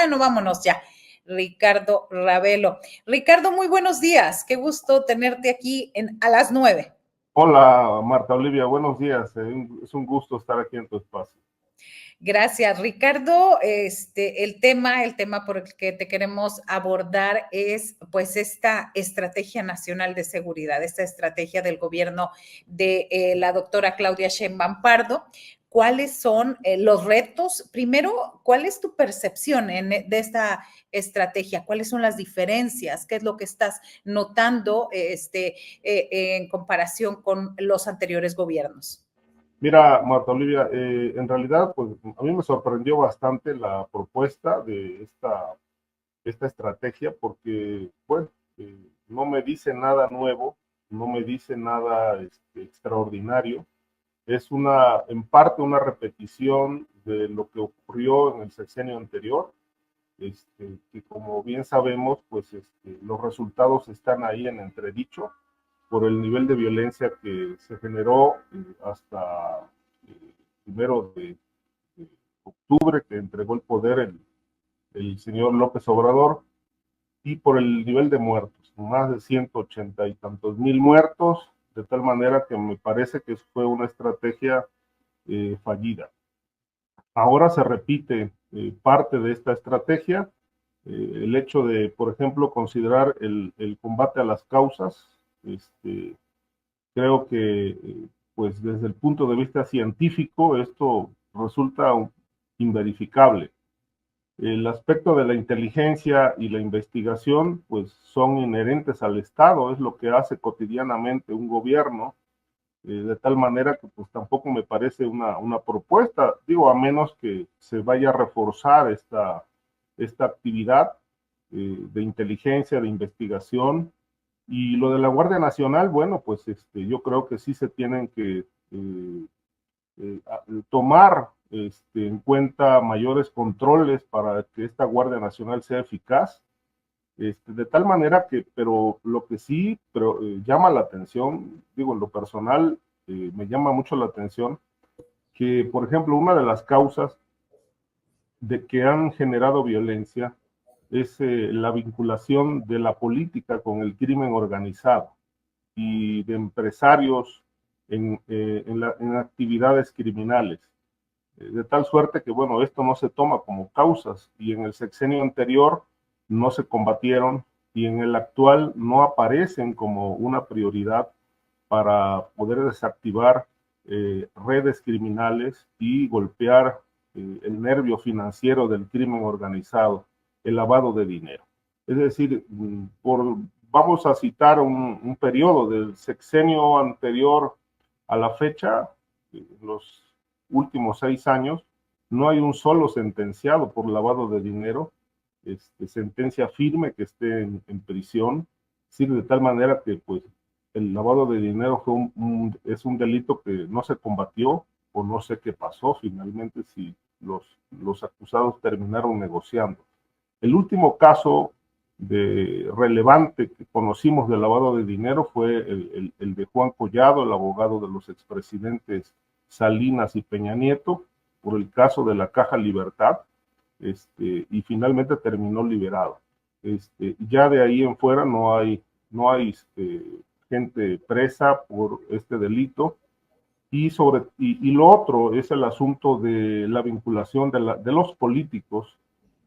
Bueno, vámonos ya. Ricardo Ravelo. Ricardo, muy buenos días. Qué gusto tenerte aquí a las 9. Hola, Marta Olivia, buenos días. Es un gusto estar aquí en tu espacio. Gracias, Ricardo. El tema por el que te queremos abordar es pues esta estrategia nacional de seguridad, esta estrategia del gobierno de la doctora Claudia Sheinbaum Pardo. ¿Cuáles son los retos? Primero, ¿cuál es tu percepción de esta estrategia? ¿Cuáles son las diferencias? ¿Qué es lo que estás notando en comparación con los anteriores gobiernos? Mira, Marta Olivia, en realidad, pues a mí me sorprendió bastante la propuesta de esta estrategia porque, bueno, no me dice nada nuevo, no me dice nada extraordinario. Es en parte una repetición de lo que ocurrió en el sexenio anterior, que como bien sabemos, pues los resultados están ahí en entredicho por el nivel de violencia que se generó hasta primero de octubre, que entregó el poder el señor López Obrador, y por el nivel de muertos, más de 180 y tantos mil muertos, de tal manera que me parece que fue una estrategia fallida. Ahora se repite parte de esta estrategia, el hecho de, por ejemplo, considerar el combate a las causas. Creo que, pues desde el punto de vista científico, esto resulta inverificable. El aspecto de la inteligencia y la investigación, pues son inherentes al Estado, es lo que hace cotidianamente un gobierno, de tal manera que pues tampoco me parece una propuesta, digo, a menos que se vaya a reforzar esta actividad de inteligencia, de investigación. Y lo de la Guardia Nacional, bueno, pues yo creo que sí se tienen que tomar en cuenta mayores controles para que esta Guardia Nacional sea eficaz. De tal manera que, pero lo que sí llama la atención, digo, en lo personal, me llama mucho la atención que, por ejemplo, una de las causas de que han generado violencia es la vinculación de la política con el crimen organizado y de empresarios en actividades criminales. De tal suerte que, bueno, esto no se toma como causas y en el sexenio anterior no se combatieron y en el actual no aparecen como una prioridad para poder desactivar redes criminales y golpear el nervio financiero del crimen organizado, el lavado de dinero. Es decir, vamos a citar un periodo del sexenio anterior a la fecha, los últimos 6 años, no hay un solo sentenciado por lavado de dinero, sentencia firme que esté en prisión, de tal manera que pues el lavado de dinero es un delito que no se combatió o no sé qué pasó finalmente si los acusados terminaron negociando. El último caso relevante que conocimos de lavado de dinero fue el de Juan Collado, el abogado de los expresidentes Salinas y Peña Nieto, por el caso de la Caja Libertad, y finalmente terminó liberado. Ya de ahí en fuera no hay gente presa por este delito. Y lo otro es el asunto de la vinculación de los políticos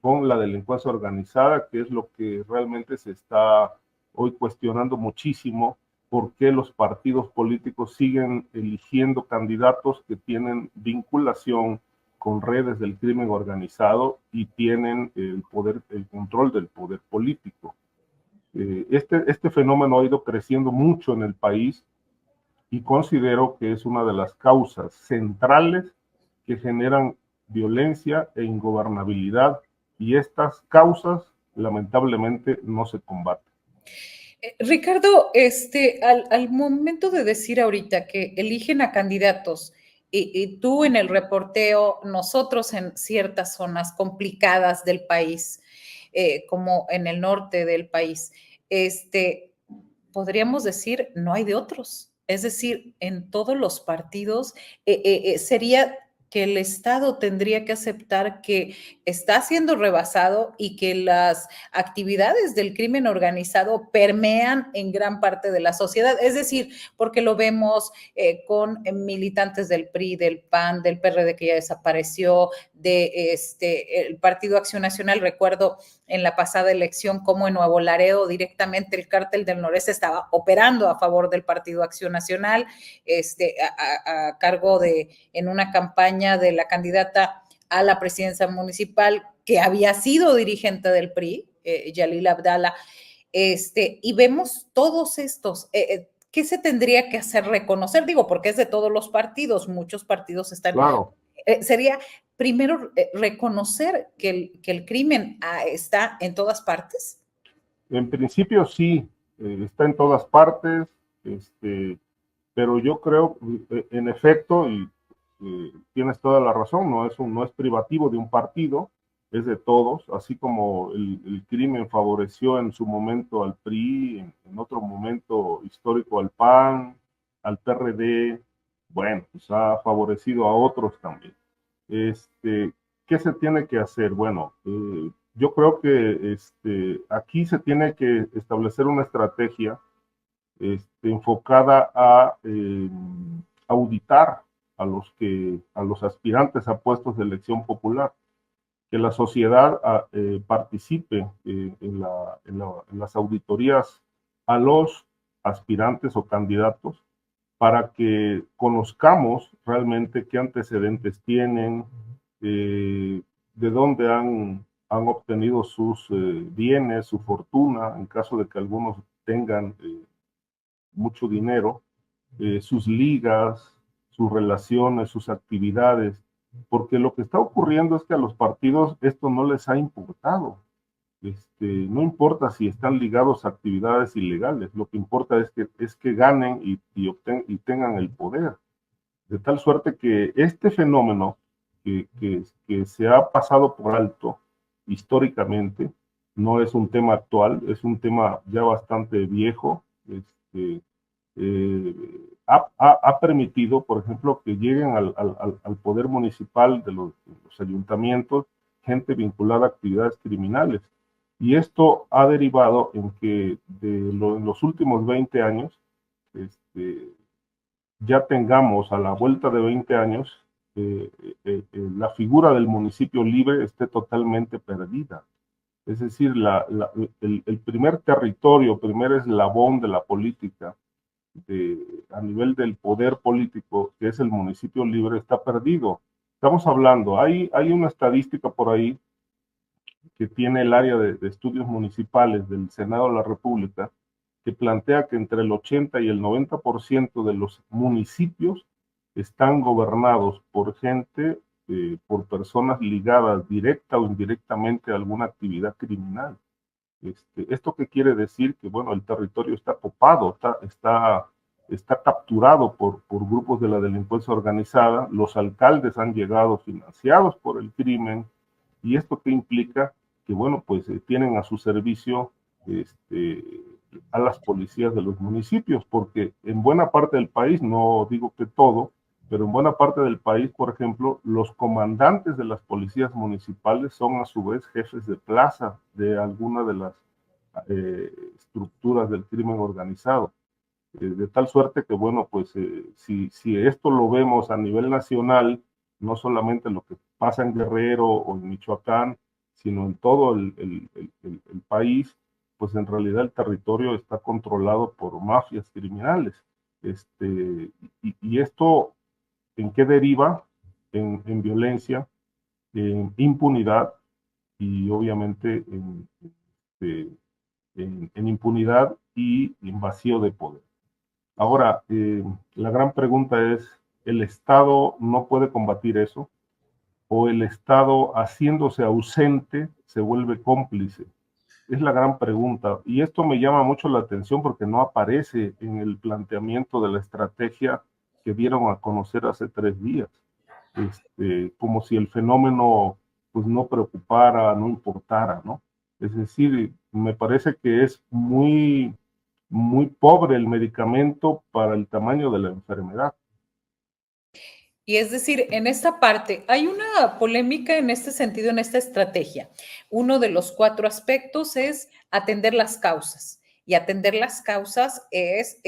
con la delincuencia organizada, que es lo que realmente se está hoy cuestionando muchísimo, por qué los partidos políticos siguen eligiendo candidatos que tienen vinculación con redes del crimen organizado y tienen el control del poder político. Este fenómeno ha ido creciendo mucho en el país y considero que es una de las causas centrales que generan violencia e ingobernabilidad, y estas causas lamentablemente no se combaten. Ricardo, al momento de decir ahorita que eligen a candidatos y tú en el reporteo, nosotros en ciertas zonas complicadas del país, como en el norte del país, podríamos decir, no hay de otros. Es decir, en todos los partidos sería que el Estado tendría que aceptar que está siendo rebasado y que las actividades del crimen organizado permean en gran parte de la sociedad. Es decir, porque lo vemos con militantes del PRI, del PAN, del PRD que ya desapareció, el Partido Acción Nacional. Recuerdo en la pasada elección cómo en Nuevo Laredo directamente el cártel del Noreste estaba operando a favor del Partido Acción Nacional, a cargo en una campaña de la candidata a la presidencia municipal que había sido dirigente del PRI, Yalil Abdala, y vemos todos estos, ¿qué se tendría que hacer? Reconocer, digo, porque es de todos los partidos, muchos partidos están, Claro, sería primero reconocer que el crimen está en todas partes. en principio sí, está en todas partes, pero yo creo, en efecto, y tienes toda la razón, no es privativo de un partido, es de todos, así como el crimen favoreció en su momento al PRI, en otro momento histórico al PAN, al PRD, bueno, pues ha favorecido a otros también. ¿Qué se tiene que hacer? Bueno, yo creo que aquí se tiene que establecer una estrategia enfocada a auditar a los aspirantes a puestos de elección popular, que la sociedad participe en las auditorías a los aspirantes o candidatos para que conozcamos realmente qué antecedentes tienen, de dónde han obtenido sus bienes, su fortuna, en caso de que algunos tengan mucho dinero, sus ligas, sus relaciones, sus actividades, porque lo que está ocurriendo es que a los partidos esto no les ha importado. No importa si están ligados a actividades ilegales, lo que importa es que ganen y tengan el poder. De tal suerte que este fenómeno que se ha pasado por alto históricamente, no es un tema actual, es un tema ya bastante viejo, ha permitido, por ejemplo, que lleguen al poder municipal de los ayuntamientos gente vinculada a actividades criminales. Y esto ha derivado en que en los últimos 20 años ya tengamos a la vuelta de 20 años la figura del municipio libre esté totalmente perdida. Es decir, el primer territorio, primer eslabón de la política a nivel del poder político, que es el municipio libre, está perdido. Estamos hablando, hay una estadística por ahí que tiene el área de estudios municipales del Senado de la República, que plantea que entre el 80 y el 90% de los municipios están gobernados por gente, por personas ligadas directa o indirectamente a alguna actividad criminal. ¿Esto qué quiere decir? Que, bueno, el territorio está copado, está capturado por grupos de la delincuencia organizada, los alcaldes han llegado financiados por el crimen, y esto qué implica que, bueno, pues tienen a su servicio a las policías de los municipios, porque en buena parte del país, no digo que todo, pero en buena parte del país, por ejemplo, los comandantes de las policías municipales son a su vez jefes de plaza de alguna de las estructuras del crimen organizado. De tal suerte que, bueno, pues si esto lo vemos a nivel nacional, no solamente lo que pasa en Guerrero o en Michoacán, sino en todo el país, pues en realidad el territorio está controlado por mafias criminales. Y esto, ¿en qué deriva? En violencia, en impunidad y obviamente en impunidad y en vacío de poder. Ahora, la gran pregunta es, ¿el Estado no puede combatir eso? ¿O el Estado, haciéndose ausente, se vuelve cómplice? Es la gran pregunta. Y esto me llama mucho la atención porque no aparece en el planteamiento de la estrategia que dieron a conocer hace 3 días. Como si el fenómeno pues no preocupara, no importara, ¿no? Es decir, me parece que es muy, muy pobre el medicamento para el tamaño de la enfermedad. Y es decir, en esta parte hay una polémica en este sentido, en esta estrategia. Uno de los 4 aspectos es atender las causas. Y atender las causas es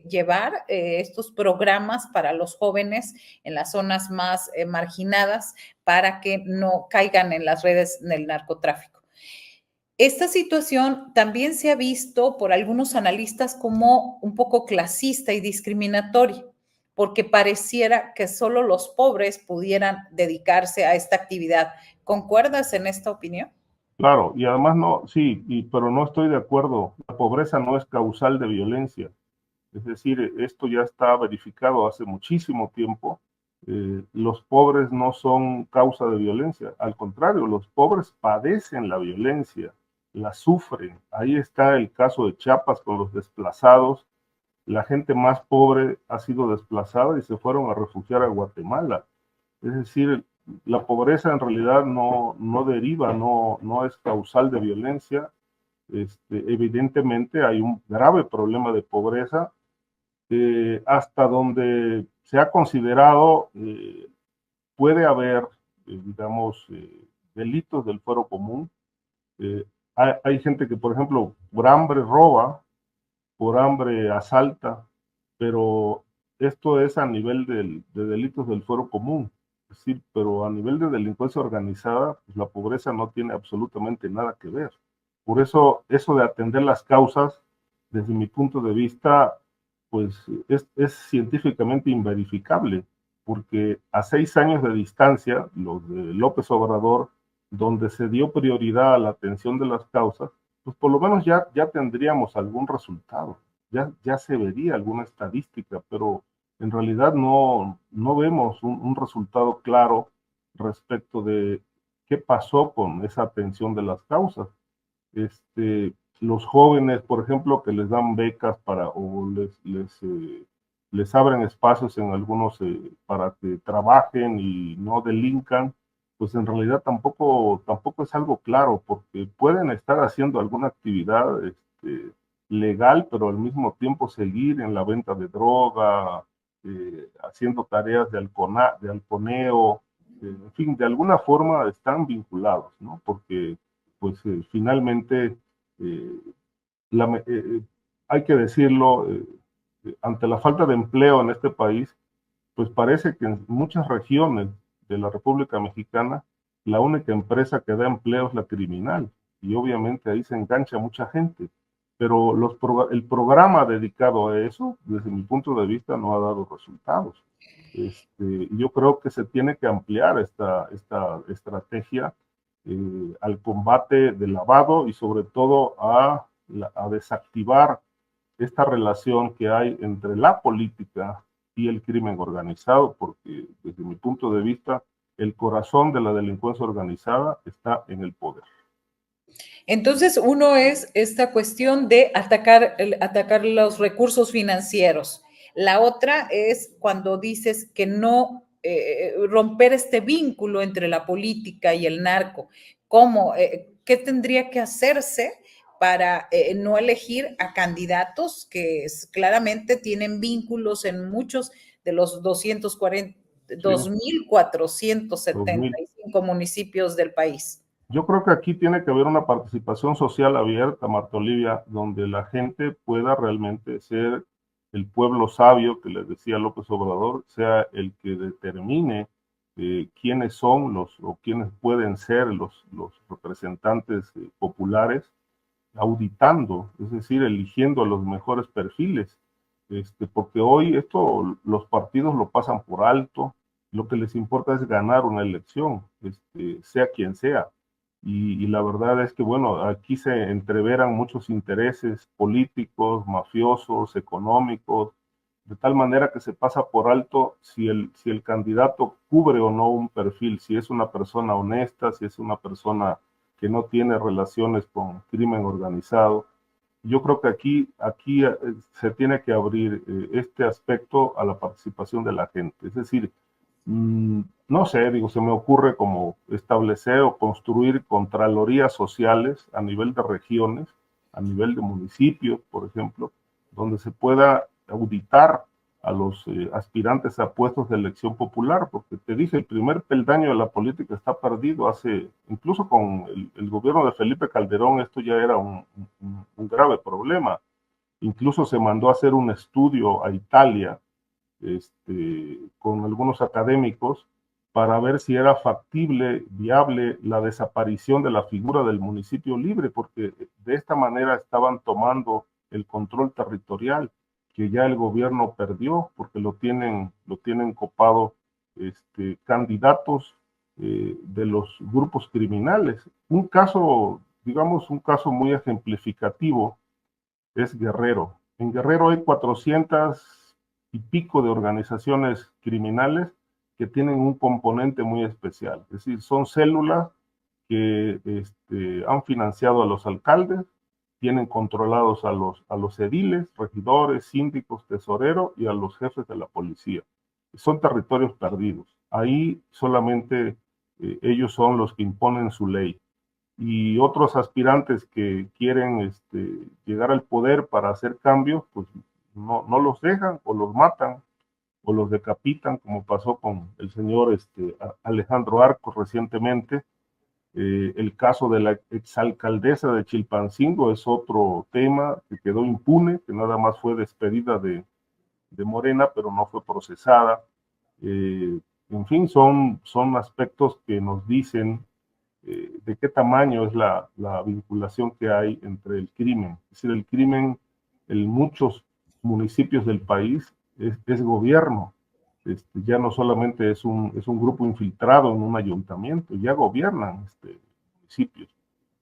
llevar estos programas para los jóvenes en las zonas más marginadas para que no caigan en las redes del narcotráfico. Esta situación también se ha visto por algunos analistas como un poco clasista y discriminatoria, porque pareciera que solo los pobres pudieran dedicarse a esta actividad. ¿Concuerdas en esta opinión? Claro, y además no, sí, pero no estoy de acuerdo. La pobreza no es causal de violencia. Es decir, esto ya está verificado hace muchísimo tiempo. Los pobres no son causa de violencia. Al contrario, los pobres padecen la violencia, la sufren. Ahí está el caso de Chiapas con los desplazados. La gente más pobre ha sido desplazada y se fueron a refugiar a Guatemala. Es decir, la pobreza en realidad no deriva, no es causal de violencia. Evidentemente hay un grave problema de pobreza hasta donde se ha considerado puede haber, digamos, delitos del fuero común. Hay gente que, por ejemplo, por hambre roba, por hambre asalta, pero esto es a nivel de delitos del fuero común. Es decir, pero a nivel de delincuencia organizada, pues la pobreza no tiene absolutamente nada que ver. Por eso de atender las causas, desde mi punto de vista, pues es científicamente inverificable, porque a 6 años de distancia, los de López Obrador, donde se dio prioridad a la atención de las causas, pues por lo menos ya tendríamos algún resultado, ya se vería alguna estadística, pero en realidad no vemos un resultado claro respecto de qué pasó con esa atención de las causas. Los jóvenes, por ejemplo, que les dan becas o les abren espacios en algunos para que trabajen y no delincan, pues en realidad tampoco es algo claro, porque pueden estar haciendo alguna actividad legal, pero al mismo tiempo seguir en la venta de droga, haciendo tareas de halconeo, en fin, de alguna forma están vinculados, ¿no? Porque pues finalmente eh, la, hay que decirlo, ante la falta de empleo en este país, pues parece que en muchas regiones de la República Mexicana la única empresa que da empleo es la criminal y obviamente ahí se engancha mucha gente. Pero el programa dedicado a eso, desde mi punto de vista, no ha dado resultados. Yo creo que se tiene que ampliar esta estrategia al combate del lavado y sobre todo a desactivar esta relación que hay entre la política y el crimen organizado, porque desde mi punto de vista, el corazón de la delincuencia organizada está en el poder. Entonces, uno es esta cuestión de atacar los recursos financieros. La otra es cuando dices que no romper este vínculo entre la política y el narco. ¿Cómo? ¿Qué tendría que hacerse para no elegir a candidatos que claramente tienen vínculos en muchos de los 2.475 municipios del país? Yo creo que aquí tiene que haber una participación social abierta, Marta Olivia, donde la gente pueda realmente ser el pueblo sabio que les decía López Obrador, sea el que determine quiénes son o quiénes pueden ser los representantes populares, auditando, es decir, eligiendo a los mejores perfiles, porque hoy esto los partidos lo pasan por alto, lo que les importa es ganar una elección, sea quien sea. Y la verdad es que, bueno, aquí se entreveran muchos intereses políticos, mafiosos, económicos, de tal manera que se pasa por alto si el candidato cubre o no un perfil, si es una persona honesta, si es una persona que no tiene relaciones con crimen organizado. Yo creo que aquí se tiene que abrir este aspecto a la participación de la gente. Es decir, no sé, digo, se me ocurre como establecer o construir contralorías sociales a nivel de regiones, a nivel de municipios, por ejemplo, donde se pueda auditar a los aspirantes a puestos de elección popular, porque te dije, el primer peldaño de la política está perdido. Incluso con el gobierno de Felipe Calderón, esto ya era un grave problema. Incluso se mandó a hacer un estudio a Italia, con algunos académicos, para ver si era factible, viable, la desaparición de la figura del municipio libre, porque de esta manera estaban tomando el control territorial que ya el gobierno perdió, porque lo tienen copado candidatos de los grupos criminales. Un caso, digamos, un caso muy ejemplificativo es Guerrero. En Guerrero hay 400 y pico de organizaciones criminales que tienen un componente muy especial. Es decir, son células que han financiado a los alcaldes, tienen controlados a los ediles, regidores, síndicos, tesoreros y a los jefes de la policía. Son territorios perdidos. Ahí solamente ellos son los que imponen su ley. Y otros aspirantes que quieren llegar al poder para hacer cambios, pues no los dejan o los matan o los decapitan, como pasó con el señor Alejandro Arcos recientemente. El caso de la exalcaldesa de Chilpancingo es otro tema que quedó impune, que nada más fue despedida de Morena, pero no fue procesada. En fin, son aspectos que nos dicen de qué tamaño es la vinculación que hay entre el crimen. Es decir, el crimen en muchos municipios del país es gobierno. Ya no solamente es un grupo infiltrado en un ayuntamiento, ya gobiernan municipios.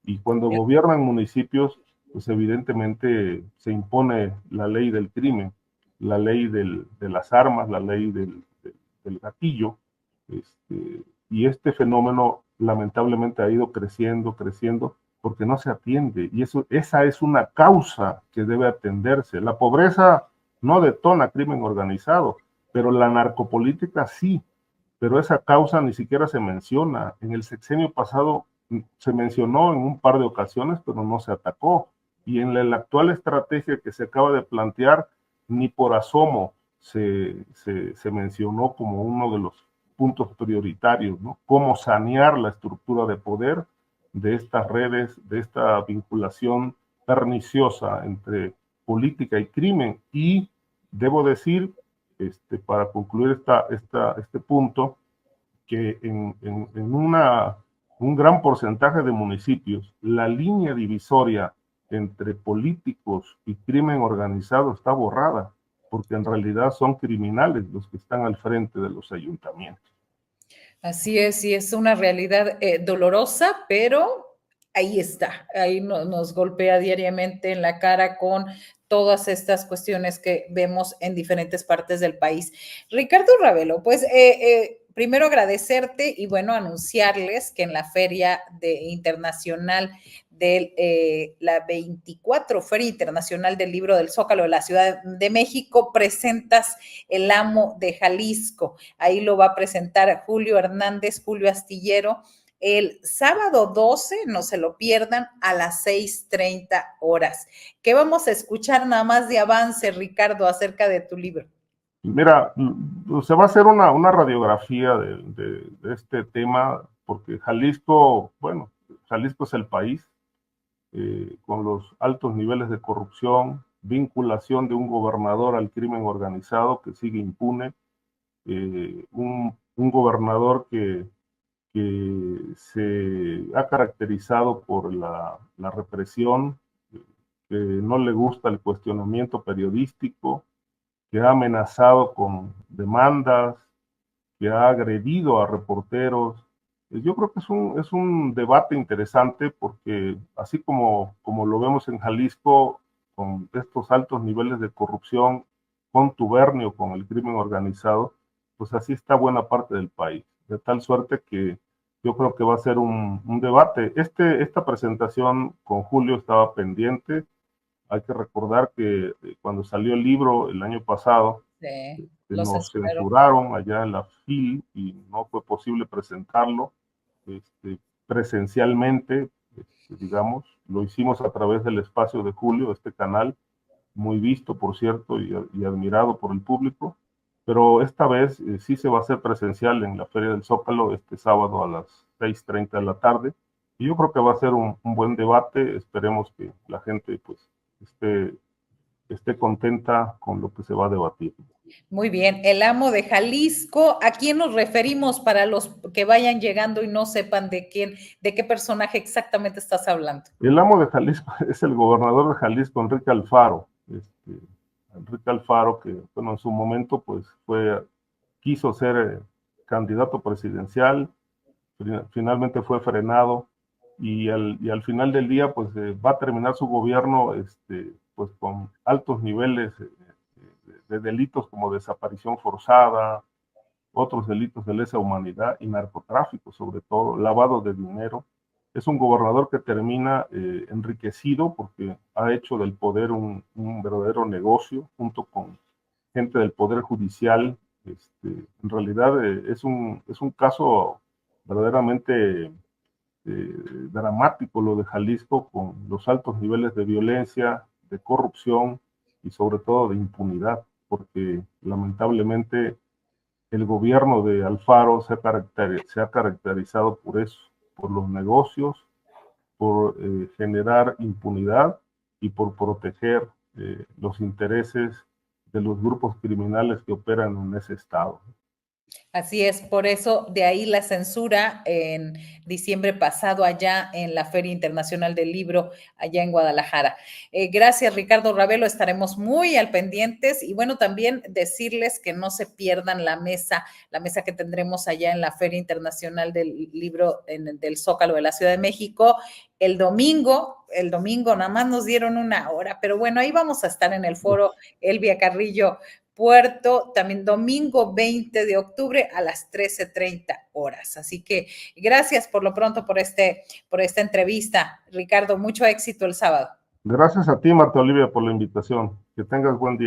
Y cuando gobiernan municipios, pues evidentemente se impone la ley del crimen, la ley de las armas, la ley del gatillo, y este fenómeno lamentablemente ha ido creciendo, porque no se atiende, y esa es una causa que debe atenderse. La pobreza no detona crimen organizado, pero la narcopolítica sí, pero esa causa ni siquiera se menciona. En el sexenio pasado se mencionó en un par de ocasiones, pero no se atacó, y en la actual estrategia que se acaba de plantear, ni por asomo se mencionó como uno de los puntos prioritarios, ¿no? Cómo sanear la estructura de poder de estas redes, de esta vinculación perniciosa entre política y crimen. Y debo decir, para concluir este punto, que en un gran porcentaje de municipios, la línea divisoria entre políticos y crimen organizado está borrada, porque en realidad son criminales los que están al frente de los ayuntamientos. Así es, y es una realidad dolorosa, pero ahí está, ahí nos golpea diariamente en la cara con todas estas cuestiones que vemos en diferentes partes del país. Ricardo Ravelo, pues primero agradecerte y bueno, anunciarles que en la Feria Internacional de la 24 Feria Internacional del Libro del Zócalo de la Ciudad de México, presentas El Amo de Jalisco. Ahí lo va a presentar Julio Hernández, Julio Astillero, el sábado 12, no se lo pierdan, a las 6:30 horas. ¿Qué vamos a escuchar nada más de avance, Ricardo, acerca de tu libro? Mira, se va a hacer una radiografía de este tema, porque Jalisco, bueno, Jalisco es el país, con los altos niveles de corrupción, vinculación de un gobernador al crimen organizado que sigue impune, un gobernador que se ha caracterizado por la represión, que no le gusta el cuestionamiento periodístico, que ha amenazado con demandas, que ha agredido a reporteros. Yo creo que es un debate interesante, porque así como lo vemos en Jalisco, con estos altos niveles de corrupción, contubernio con el crimen organizado, pues así está buena parte del país, de tal suerte que yo creo que va a ser un debate. Esta presentación con Julio estaba pendiente. Hay que recordar que cuando salió el libro el año pasado, Sí, nos censuraron allá en la FIL y no fue posible presentarlo presencialmente, digamos. Lo hicimos a través del espacio de Julio, este canal, muy visto, por cierto, y admirado por el público, pero esta vez sí se va a hacer presencial en la Feria del Zócalo este sábado a las 6:30 de la tarde, y yo creo que va a ser un buen debate. Esperemos que la gente pues esté contenta con lo que se va a debatir. Muy bien, el amo de Jalisco, ¿a quién nos referimos para los que vayan llegando y no sepan de qué personaje exactamente estás hablando? El amo de Jalisco es el gobernador de Jalisco, Enrique Alfaro. Enrique Alfaro, que bueno, en su momento pues quiso ser candidato presidencial, finalmente fue frenado, y al final del día pues va a terminar su gobierno pues con altos niveles de delitos como desaparición forzada, otros delitos de lesa humanidad y narcotráfico, sobre todo, lavado de dinero. Es un gobernador que termina enriquecido porque ha hecho del poder un verdadero negocio junto con gente del Poder Judicial. En realidad es un caso verdaderamente dramático lo de Jalisco, con los altos niveles de violencia, de corrupción y sobre todo de impunidad, porque lamentablemente el gobierno de Alfaro se ha caracterizado por eso, por los negocios, por generar impunidad y por proteger los intereses de los grupos criminales que operan en ese estado. Así es, por eso de ahí la censura en diciembre pasado allá en la Feria Internacional del Libro allá en Guadalajara. Gracias, Ricardo Ravelo, estaremos muy al pendientes y bueno, también decirles que no se pierdan la mesa que tendremos allá en la Feria Internacional del Libro del Zócalo de la Ciudad de México el domingo nada más nos dieron una hora, pero bueno, ahí vamos a estar en el foro Elvia Carrillo Puerto, también domingo 20 de octubre a las 13:30 horas. Así que gracias por lo pronto por esta entrevista. Ricardo, mucho éxito el sábado. Gracias a ti, Marta Olivia, por la invitación. Que tengas buen día.